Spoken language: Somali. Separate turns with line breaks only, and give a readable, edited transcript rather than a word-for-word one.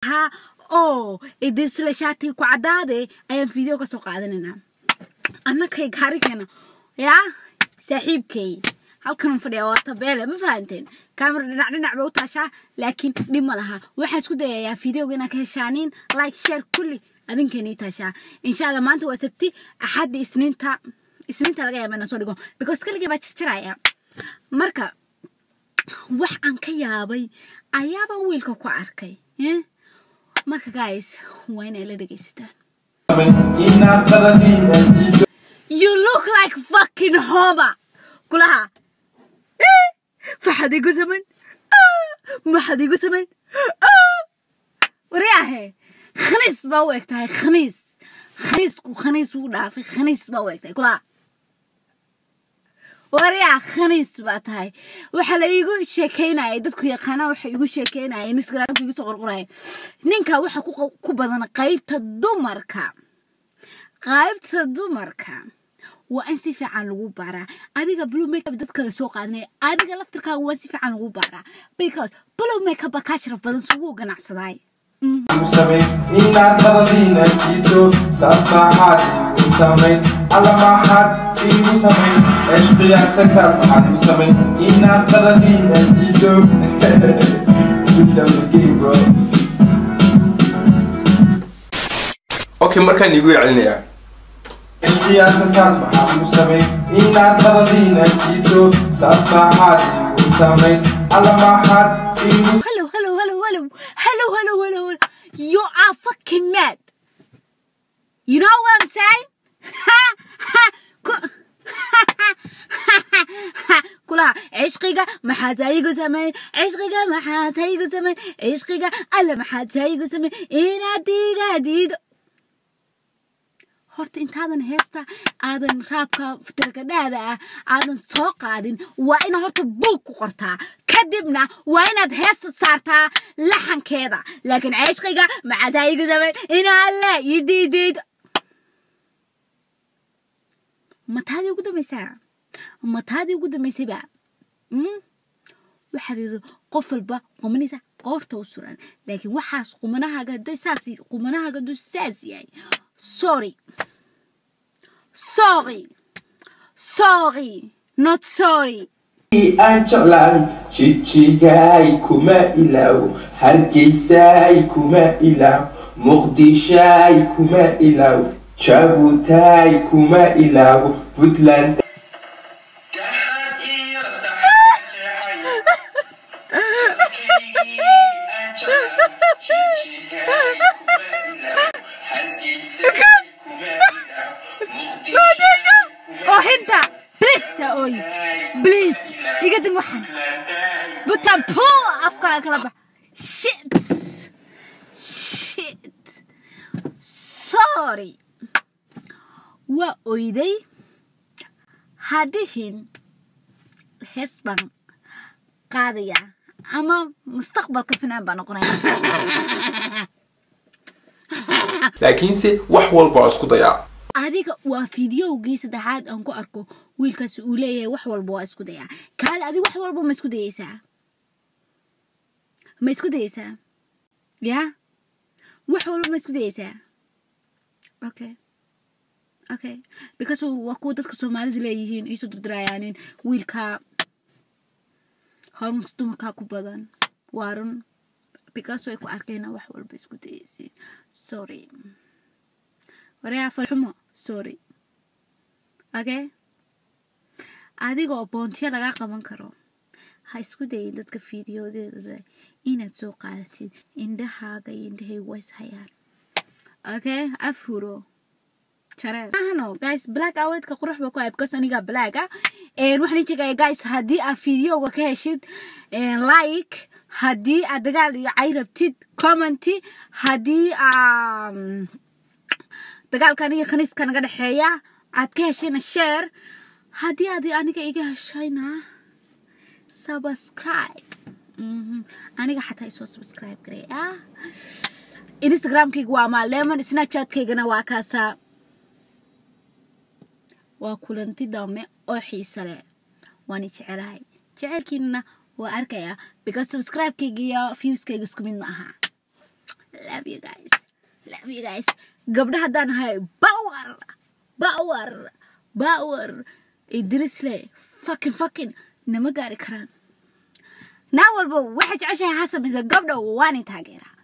ها أو إدرس لشاتي كعدادة أيام فيديو كسوق عادنا أنا كي كاريكنا يا سحيب كي halkan fadhiya waa tabeele ma fahanteen camera dhinac bay u taashaa laakiin dhib ma laha waxa isku dayayaa fiidiyoga inaad ka heshaaniin like share kulli adinkeeni taashaa insha Allah maanta waa sabti axad isniinta laga yaabaa inaan soo dhigo because kaliya baa jiraya marka wax aan ka yaabay ayaaba wiilka ku arkay marka guys waa inay la dhageysataan you look like fucking Homer kulaha فحد يقول زمن ما حد يقول زمن ورياهي خنيس باوقتها خنيس ولا في خنيس باوقتها كلها وريا خنيس باتهاي وحلا يقول شيكينا يدك يا خنا وح يقول شيكينا ينسقران يقول صغر قراي نينكا وح كوبدنا قايبت الدمركا وأنسي في عن الغبارة أديك بلو ميك اب دتك لسوق عني أديك لفترك وأنسي في عن الغبارة because بلو ميك اب كاشر بدن سوق جناح صداي
مسمين إن القضينا كيدو سأسمع حالي مسمين على ما حد في مسمين إيش بيا سكساس حالي مسمين إن القضينا كيدو مسمين كي برو
أوكي مركان يقول علينا
إشقي أساسات محل مسمين إن القضينا كيدو سأسمع حالي مسمين على ما حد في
Hello. You are fucking mad. You know what I'm saying? كلها عشقيقة ما حد هيجو زمان عشقيقة ما حد هيجو زمان عشقيقة ألا ما حد هيجو زمان إنا ديدو horta intaadan heesta aadan raabka fitarkadaada aadan soo qaadin waa inaad horta buug ku qortaa kadibna waa inaad heesta saartaa laxankeeda laakiin cishqiga macasaayiga zaman inaa la yidiidid mataadii ugu dambaysay ba waxaa yiri qof walba qomanisa qoorta u suran laakiin waxaas qumanahaaga saas yahay sorry not sorry
أنشلال شيشيجاي كوما إلاو هرجيساي كوما إلاو مقدشاي كوما إلاو شابوتاي كوما إلاو بوتلاند
بليز يقدم واحد بتنبو أفكار كلابة shit sorry وأيدي هادهن حسبا قاضية أما مستقبل كفنا بنقرأ
لكن سي وحول باسكو ضياع
adiga waa fiidiyowgii saddexaad aan ku arko wiilkaas uu leeyahay wax walba waa isku dayaa kaal adiga wax walba ma isku dayaysaa ya wax walba ma isku dayaysaa okay because waa kuwa dadka Soomaalidu leeyihiin isu dirdirayaanin wiilka hormus dumarka ku badan waarun because way ku arkayna wax walba isku dayaysay sorry وريا فرحمه sorry okay adigoo boontiya laga qaban karo ha isku dayin dadka fiidiyodeeda inaad soo qaadatid indhahaaga indhahay ways hayaan okay afuro chare ahno guys black awed ka qurux ba ku ay because aniga black waxaan sheegay guys hadii aad fiidiyowga ka heshid like hadii aad dagaal iyo ay rabtid comment hadii dagaalkan iyo khaniiska naga dhaxeeya aad ka heshayna share hadii aad aniga iga heshayna subscribe aniga xataa isoo subscribe garay Instagram-kayga waa Maaleman Snapchat-kaygana waa kaasa waa kulanti dame oo xiiso leh waan jecelahay jecelkiina waa arkaya because subscribe-kayga iyo views-kayga isku mid ma aha love you guys gabdhaha hadaan hay power idrisle fucking nama gaari karaan naa walba waxa jeceshahay hasabiisa gabdha waani taageeraa